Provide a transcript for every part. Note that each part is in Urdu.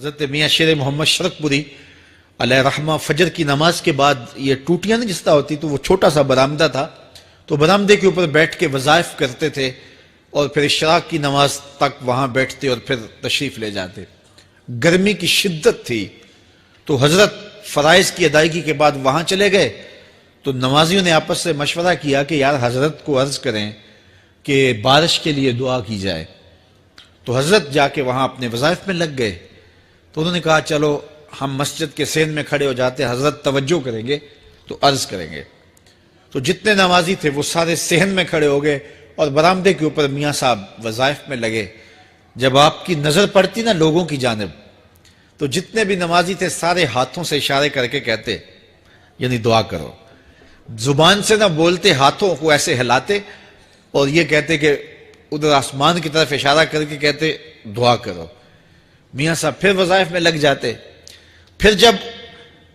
حضرت میاں شیر محمد شرک پوری علیہ رحمہ فجر کی نماز کے بعد یہ ٹوٹیاں نہیں جس طرح ہوتی تو وہ چھوٹا سا برآمدہ تھا، تو برآمدے کے اوپر بیٹھ کے وظائف کرتے تھے اور پھر اشراق کی نماز تک وہاں بیٹھتے اور پھر تشریف لے جاتے۔ گرمی کی شدت تھی تو حضرت فرائض کی ادائیگی کے بعد وہاں چلے گئے، تو نمازیوں نے آپس سے مشورہ کیا کہ یار حضرت کو عرض کریں کہ بارش کے لیے دعا کی جائے۔ تو حضرت جا کے وہاں اپنے وظائف میں لگ گئے، تو انہوں نے کہا چلو ہم مسجد کے سین میں کھڑے ہو جاتے، حضرت توجہ کریں گے تو عرض کریں گے۔ تو جتنے نمازی تھے وہ سارے صحن میں کھڑے ہو گئے اور برآمدے کے اوپر میاں صاحب وظائف میں لگے۔ جب آپ کی نظر پڑتی نا لوگوں کی جانب، تو جتنے بھی نمازی تھے سارے ہاتھوں سے اشارے کر کے کہتے یعنی دعا کرو، زبان سے نہ بولتے، ہاتھوں کو ایسے ہلاتے اور یہ کہتے کہ ادھر آسمان کی طرف اشارہ کر کے کہتے دعا کرو۔ میاں صاحب پھر وظائف میں لگ جاتے۔ پھر جب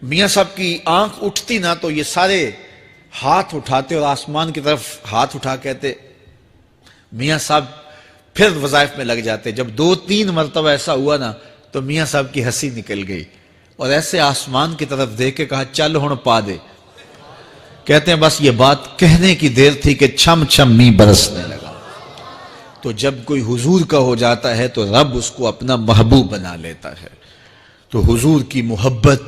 میاں صاحب کی آنکھ اٹھتی نا تو یہ سارے ہاتھ اٹھاتے اور آسمان کی طرف ہاتھ اٹھا کہتے، میاں صاحب پھر وظائف میں لگ جاتے۔ جب 2-3 مرتبہ ایسا ہوا نا تو میاں صاحب کی ہنسی نکل گئی اور ایسے آسمان کی طرف دیکھ کے کہا چل ہن پا دے۔ کہتے ہیں بس یہ بات کہنے کی دیر تھی کہ چھم چھم می برسنے لگا۔ تو جب کوئی حضور کا ہو جاتا ہے تو رب اس کو اپنا محبوب بنا لیتا ہے۔ تو حضور کی محبت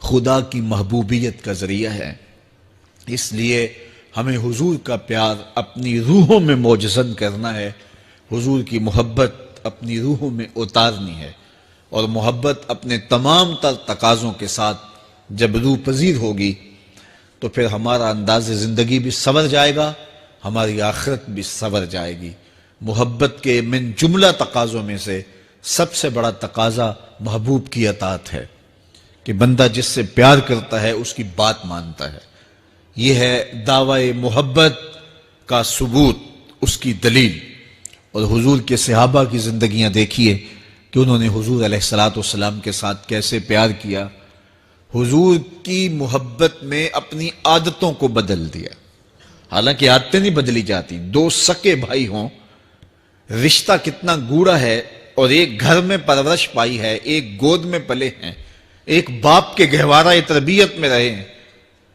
خدا کی محبوبیت کا ذریعہ ہے، اس لیے ہمیں حضور کا پیار اپنی روحوں میں موجزن کرنا ہے، حضور کی محبت اپنی روحوں میں اتارنی ہے، اور محبت اپنے تمام تر تقاضوں کے ساتھ جب روح پذیر ہوگی تو پھر ہمارا انداز زندگی بھی سنور جائے گا، ہماری آخرت بھی سنور جائے گی۔ محبت کے من جملہ تقاضوں میں سے سب سے بڑا تقاضا محبوب کی اطاعت ہے، کہ بندہ جس سے پیار کرتا ہے اس کی بات مانتا ہے۔ یہ ہے دعوی محبت کا ثبوت، اس کی دلیل۔ اور حضور کے صحابہ کی زندگیاں دیکھیے کہ انہوں نے حضور علیہ السلام کے ساتھ کیسے پیار کیا، حضور کی محبت میں اپنی عادتوں کو بدل دیا۔ حالانکہ عادتیں نہیں بدلی جاتی، 2 سکے بھائی ہوں، رشتہ کتنا گوڑا ہے، اور ایک گھر میں پرورش پائی ہے، ایک گود میں پلے ہیں، ایک باپ کے گہوارہ تربیت میں رہے ہیں،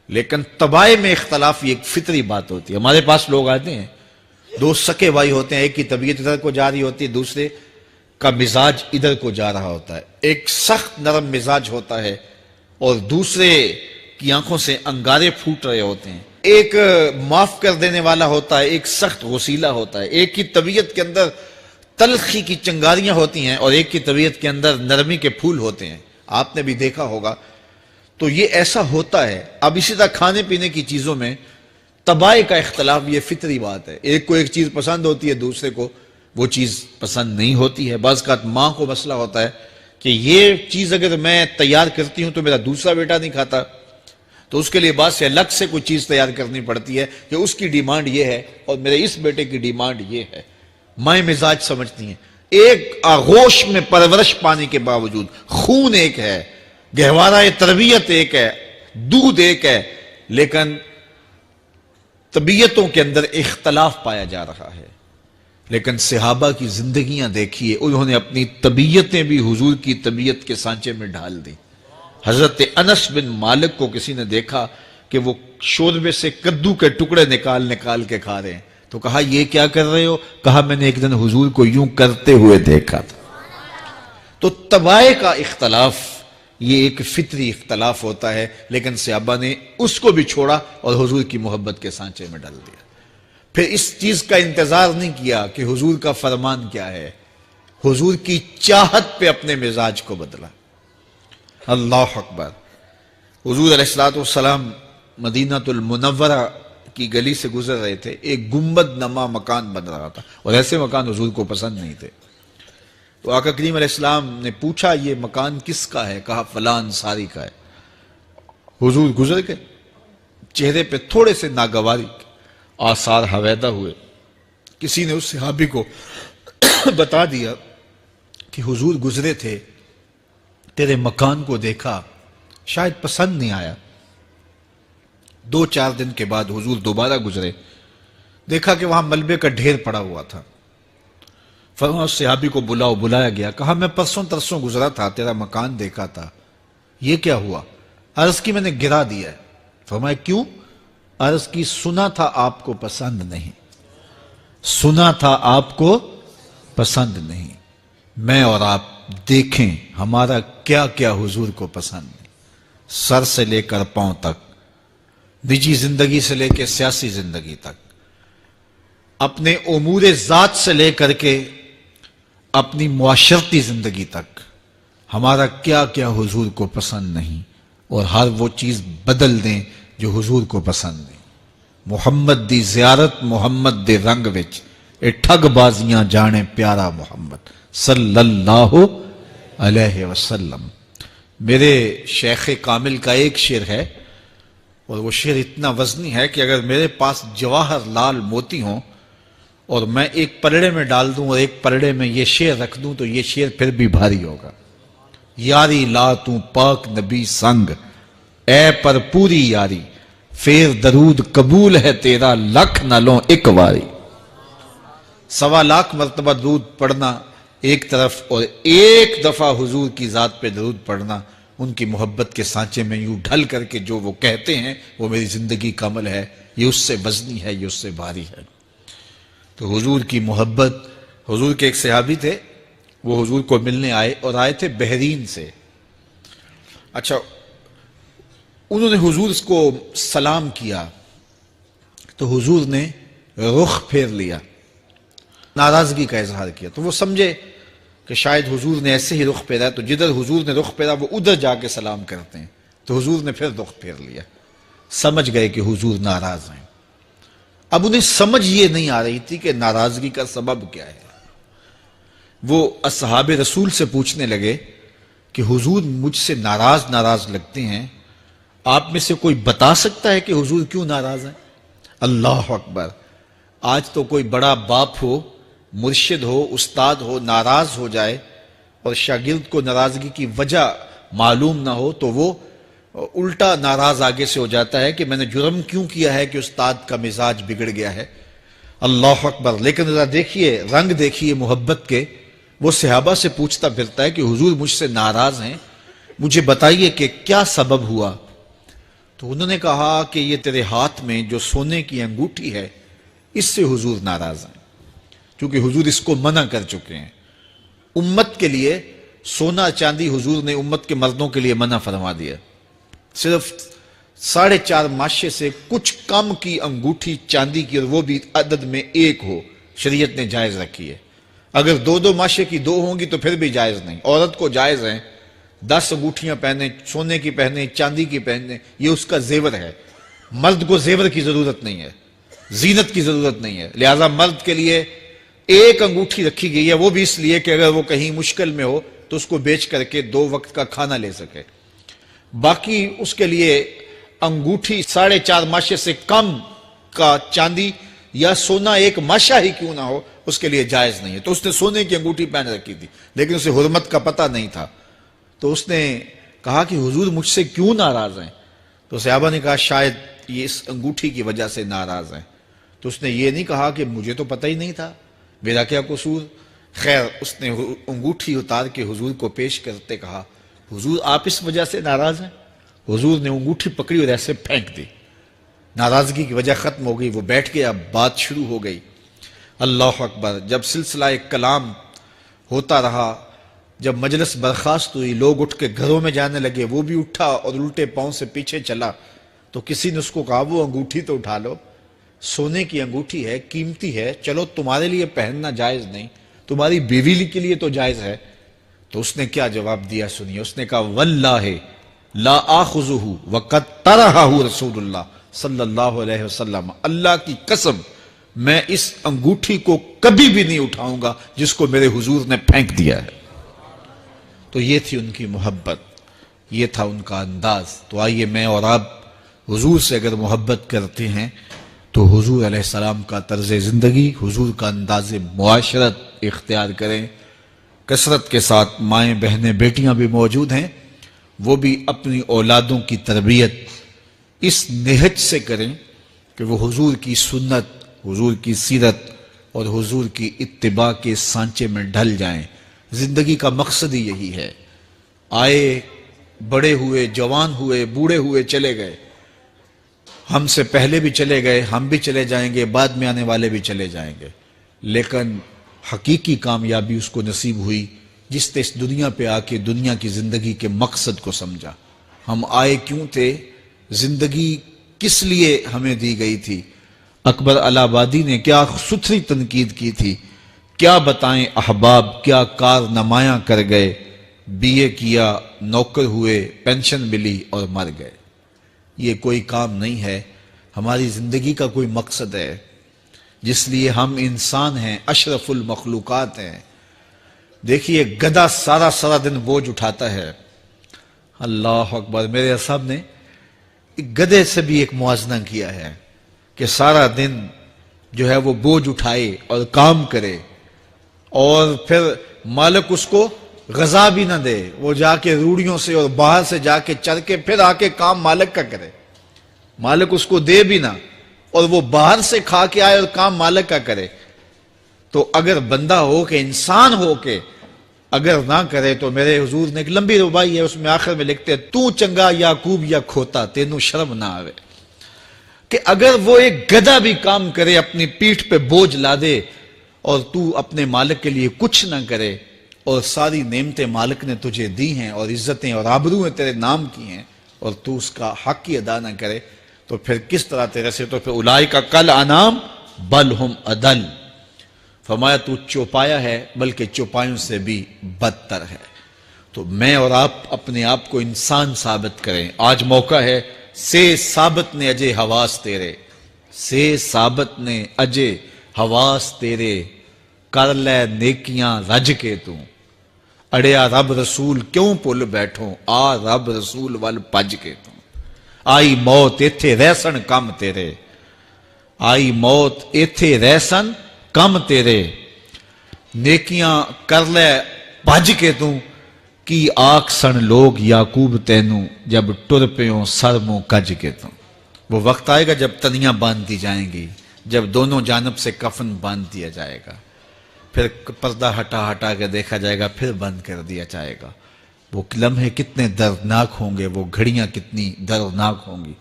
لیکن طبائع میں اختلاف یہ ایک فطری بات ہوتی ہے۔ ہمارے پاس لوگ آتے ہیں 2 سکے بھائی ہوتے ہیں، ایک کی طبیعت ادھر کو جا رہی ہوتی ہے، دوسرے کا مزاج ادھر کو جا رہا ہوتا ہے، ایک سخت نرم مزاج ہوتا ہے اور دوسرے کی آنکھوں سے انگارے پھوٹ رہے ہوتے ہیں، ایک معاف کر دینے والا ہوتا ہے، ایک سخت غصیلا ہوتا ہے، ایک کی طبیعت کے اندر تلخی کی چنگاریاں ہوتی ہیں اور ایک کی طبیعت کے اندر نرمی کے پھول ہوتے ہیں، آپ نے بھی دیکھا ہوگا۔ تو یہ ایسا ہوتا ہے۔ اب اسی طرح کھانے پینے کی چیزوں میں طبائع کا اختلاف یہ فطری بات ہے، ایک کو ایک چیز پسند ہوتی ہے، دوسرے کو وہ چیز پسند نہیں ہوتی ہے۔ بعض اوقات ماں کو مسئلہ ہوتا ہے کہ یہ چیز اگر میں تیار کرتی ہوں تو میرا دوسرا بیٹا نہیں کھاتا، تو اس کے لیے بعض سے الگ سے کوئی چیز تیار کرنی پڑتی ہے کہ اس کی ڈیمانڈ یہ ہے اور میرے اس بیٹے کی ڈیمانڈ یہ ہے۔ مائیں مزاج سمجھتی ہیں، ایک آغوش میں پرورش پانے کے باوجود خون ایک ہے، گہوارہ تربیت ایک ہے، دودھ ایک ہے، لیکن طبیعتوں کے اندر اختلاف پایا جا رہا ہے۔ لیکن صحابہ کی زندگیاں دیکھیے، انہوں نے اپنی طبیعتیں بھی حضور کی طبیعت کے سانچے میں ڈھال دی۔ حضرت انس بن مالک کو کسی نے دیکھا کہ وہ شوربے سے کدو کے ٹکڑے نکال نکال کے کھا رہے ہیں، تو کہا یہ کیا کر رہے ہو؟ کہا میں نے ایک دن حضور کو یوں کرتے ہوئے دیکھا تھا۔ تو طبائع کا اختلاف یہ ایک فطری اختلاف ہوتا ہے، لیکن صحابہ نے اس کو بھی چھوڑا اور حضور کی محبت کے سانچے میں ڈال دیا۔ پھر اس چیز کا انتظار نہیں کیا کہ حضور کا فرمان کیا ہے، حضور کی چاہت پہ اپنے مزاج کو بدلا۔ اللہ اکبر۔ حضور علیہ السلام مدینہ المنورہ کی گلی سے گزر رہے تھے، ایک گنبد نما مکان بن رہا تھا، اور ایسے مکان حضور کو پسند نہیں تھے۔ تو آقا کریم علیہ السلام نے پوچھا یہ مکان کس کا ہے؟ کہا فلاں انصاری کا ہے۔ حضور گزر گئے، چہرے پہ تھوڑے سے ناگواری آثار حویدہ ہوئے۔ کسی نے اس صحابی کو بتا دیا کہ حضور گزرے تھے، تیرے مکان کو دیکھا، شاید پسند نہیں آیا۔ 2-4 دن کے بعد حضور دوبارہ گزرے، دیکھا کہ وہاں ملبے کا ڈھیر پڑا ہوا تھا۔ فرمایا اس صحابی کو بلاؤ، بلایا گیا، کہا میں پرسوں ترسوں گزرا تھا، تیرا مکان دیکھا تھا، یہ کیا ہوا؟ عرض کی میں نے گرا دیا ہے۔ فرمایا کیوں؟ عرض کی سنا تھا آپ کو پسند نہیں، سنا تھا آپ کو پسند نہیں۔ میں اور آپ دیکھیں ہمارا کیا کیا حضور کو پسند نہیں، سر سے لے کر پاؤں تک، نجی زندگی سے لے کے سیاسی زندگی تک، اپنے امور ذات سے لے کر کے اپنی معاشرتی زندگی تک، ہمارا کیا کیا حضور کو پسند نہیں، اور ہر وہ چیز بدل دیں جو حضور کو پسند نہیں۔ محمد دی زیارت محمد دے رنگ وچ، اے ٹھگ بازیاں جانے پیارا محمد صلی اللہ علیہ وسلم۔ میرے شیخ کامل کا ایک شعر ہے، اور وہ شعر اتنا وزنی ہے کہ اگر میرے پاس جواہر لال موتی ہوں اور میں ایک پلڑے میں ڈال دوں اور ایک پلڑے میں یہ شعر رکھ دوں تو یہ شعر پھر بھی بھاری ہوگا۔ یاری لا تو پاک نبی سنگ، اے پر پوری یاری، پھر درود قبول ہے تیرا لکھ نہ لوں ایک واری۔ 1.25 مرتبہ درود پڑھنا ایک طرف، اور ایک دفعہ حضور کی ذات پہ درود پڑھنا، ان کی محبت کے سانچے میں یوں ڈھل کر کے جو وہ کہتے ہیں وہ میری زندگی کا عمل ہے، یہ اس سے وزنی ہے، یہ اس سے بھاری ہے۔ تو حضور کی محبت، حضور کے ایک صحابی تھے، وہ حضور کو ملنے آئے، اور آئے تھے بحرین سے۔ اچھا، انہوں نے حضور کو سلام کیا تو حضور نے رخ پھیر لیا، ناراضگی کا اظہار کیا، تو وہ سمجھے کہ شاید حضور نے ایسے ہی رخ پھیرا، تو جدھر حضور نے رخ پھیرا وہ ادھر جا کے سلام کرتے ہیں، تو حضور نے پھر رخ پھیر لیا، سمجھ گئے کہ حضور ناراض ہیں۔ اب انہیں سمجھ یہ نہیں آ رہی تھی کہ ناراضگی کا سبب کیا ہے۔ وہ اصحاب رسول سے پوچھنے لگے کہ حضور مجھ سے ناراض لگتے ہیں، آپ میں سے کوئی بتا سکتا ہے کہ حضور کیوں ناراض ہیں؟ اللہ اکبر! آج تو کوئی بڑا باپ ہو، مرشد ہو، استاد ہو، ناراض ہو جائے اور شاگرد کو ناراضگی کی وجہ معلوم نہ ہو تو وہ الٹا ناراض آگے سے ہو جاتا ہے کہ میں نے جرم کیوں کیا ہے کہ استاد کا مزاج بگڑ گیا ہے۔ اللہ اکبر! لیکن ذرا دیکھیے، رنگ دیکھیے محبت کے، وہ صحابہ سے پوچھتا پھرتا ہے کہ حضور مجھ سے ناراض ہیں، مجھے بتائیے کہ کیا سبب ہوا؟ تو انہوں نے کہا کہ یہ تیرے ہاتھ میں جو سونے کی انگوٹھی ہے، اس سے حضور ناراض ہیں، کیونکہ حضور اس کو منع کر چکے ہیں۔ امت کے لیے سونا چاندی حضور نے امت کے مردوں کے لیے منع فرما دیا، صرف 4.5 ماشے سے کچھ کم کی انگوٹھی چاندی کی، اور وہ بھی عدد میں 1 ہو، شریعت نے جائز رکھی ہے۔ اگر 2 ماشے کی 2 ہوں گی تو پھر بھی جائز نہیں۔ عورت کو جائز ہے 10 انگوٹھیاں پہنے، سونے کی پہنے، چاندی کی پہنے، یہ اس کا زیور ہے۔ مرد کو زیور کی ضرورت نہیں ہے، زینت کی ضرورت نہیں ہے، لہذا مرد کے لیے 1 انگوٹھی رکھی گئی ہے، وہ بھی اس لیے کہ اگر وہ کہیں مشکل میں ہو تو اس کو بیچ کر کے 2 وقت کا کھانا لے سکے۔ باقی اس کے لیے انگوٹھی 4.5 ماشے سے کم کا چاندی یا سونا 1 ماشا ہی کیوں نہ ہو، اس کے لیے جائز نہیں ہے۔ تو اس نے سونے کی انگوٹھی پہن رکھی تھی، لیکن اسے حرمت کا پتہ نہیں تھا، تو اس نے کہا کہ حضور مجھ سے کیوں ناراض ہیں؟ تو صحابہ نے کہا شاید یہ اس انگوٹھی کی وجہ سے ناراض ہیں۔ تو اس نے یہ نہیں کہا کہ مجھے تو پتہ ہی نہیں تھا، میرا کیا قصور؟ خیر، اس نے انگوٹھی اتار کے حضور کو پیش کرتے کہا حضور آپ اس وجہ سے ناراض ہیں؟ حضور نے انگوٹھی پکڑی اور ایسے پھینک دی، ناراضگی کی وجہ ختم ہو گئی، وہ بیٹھ گیا، بات شروع ہو گئی۔ اللہ اکبر! جب سلسلہ کلام ہوتا رہا، جب مجلس برخاست ہوئی، لوگ اٹھ کے گھروں میں جانے لگے، وہ بھی اٹھا اور الٹے پاؤں سے پیچھے چلا، تو کسی نے اس کو کہا وہ انگوٹھی تو اٹھا لو، سونے کی انگوٹھی ہے، قیمتی ہے، چلو تمہارے لیے پہننا جائز نہیں، تمہاری بیوی کے لیے تو جائز ہے۔ تو اس نے کیا جواب دیا سنیے، اس نے کہا واللہ لا آخذہ وقد طرحہ رسول اللہ صلی اللہ علیہ وسلم، اللہ کی قسم میں اس انگوٹھی کو کبھی بھی نہیں اٹھاؤں گا جس کو میرے حضور نے پھینک دیا ہے۔ تو یہ تھی ان کی محبت، یہ تھا ان کا انداز۔ تو آئیے میں اور آپ حضور سے اگر محبت کرتے ہیں تو حضور علیہ السلام کا طرز زندگی، حضور کا انداز معاشرت اختیار کریں۔ کثرت کے ساتھ مائیں بہنیں بیٹیاں بھی موجود ہیں، وہ بھی اپنی اولادوں کی تربیت اس نہج سے کریں کہ وہ حضور کی سنت، حضور کی سیرت، اور حضور کی اتباع کے سانچے میں ڈھل جائیں۔ زندگی کا مقصد ہی یہی ہے۔ آئے، بڑے ہوئے، جوان ہوئے، بوڑھے ہوئے، چلے گئے، ہم سے پہلے بھی چلے گئے، ہم بھی چلے جائیں گے، بعد میں آنے والے بھی چلے جائیں گے، لیکن حقیقی کامیابی اس کو نصیب ہوئی جس نے اس دنیا پہ آ کے دنیا کی زندگی کے مقصد کو سمجھا۔ ہم آئے کیوں تھے، زندگی کس لیے ہمیں دی گئی تھی۔ اکبر الہ آبادی نے کیا ستھری تنقید کی تھی، کیا بتائیں احباب کیا کارنمایاں کر گئے، بی اے کیا، نوکر ہوئے، پینشن ملی اور مر گئے۔ یہ کوئی کام نہیں ہے، ہماری زندگی کا کوئی مقصد ہے جس لیے ہم انسان ہیں، اشرف المخلوقات ہیں۔ دیکھیے گدھا سارا دن بوجھ اٹھاتا ہے، اللہ اکبر۔ میرے صاحب نے گدھے سے بھی ایک موازنہ کیا ہے کہ سارا دن جو ہے وہ بوجھ اٹھائے اور کام کرے، اور پھر مالک اس کو غذا بھی نہ دے، وہ جا کے روڑیوں سے اور باہر سے جا کے چر کے پھر آ کے کام مالک کا کرے، مالک اس کو دے بھی نہ، اور وہ باہر سے کھا کے آئے اور کام مالک کا کرے۔ تو اگر بندہ ہو کے، انسان ہو کے اگر نہ کرے تو میرے حضور نے ایک لمبی ربائی ہے، اس میں آخر میں لکھتے ہیں تو چنگا یعقوب یا کھوتا تینوں شرم نہ آوے، کہ اگر وہ ایک گدھا بھی کام کرے، اپنی پیٹھ پہ بوجھ لا دے، اور تو اپنے مالک کے لیے کچھ نہ کرے، اور ساری نعمتیں مالک نے تجھے دی ہیں اور عزتیں اور آبرویں تیرے نام کی ہیں، اور تو اس کا حق ہی ادا نہ کرے، تو پھر کس طرح تیرے سے، تو پھر اولئک کل انعام بل ہم اضل، فرمایا تو چوپایا ہے بلکہ چوپایوں سے بھی بدتر ہے۔ تو میں اور آپ اپنے آپ کو انسان ثابت کریں، آج موقع ہے۔ سے ثابت نے اجے حواس تیرے، سے ثابت نے اجے حواس تیرے، کر لے نیکیاں رج کے تو، اڑیا رب رسول کیوں پل بیٹھوں، آ رب رسول ول پج کے تو، آئی موت ایتھے رہسن کم تیرے، آئی موت ایتھے رہسن کم تیرے، نیکیاں کر لے بھج کے تو، کی آکھ سن لوگ یعقوب تینوں، جب ٹر پیوں سر منہ کج کے تو۔ وہ وقت آئے گا جب تنیاں باندھ دی جائیں گی، جب دونوں جانب سے کفن باندھ دیا جائے گا، پھر پردہ ہٹا کے دیکھا جائے گا، پھر بند کر دیا جائے گا۔ وہ لمحے کتنے دردناک ہوں گے، وہ گھڑیاں کتنی دردناک ہوں گی۔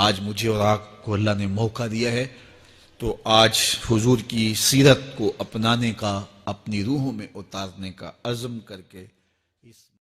آج مجھے اور آپ کو اللہ نے موقع دیا ہے، تو آج حضور کی سیرت کو اپنانے کا، اپنی روحوں میں اتارنے کا عزم کر کے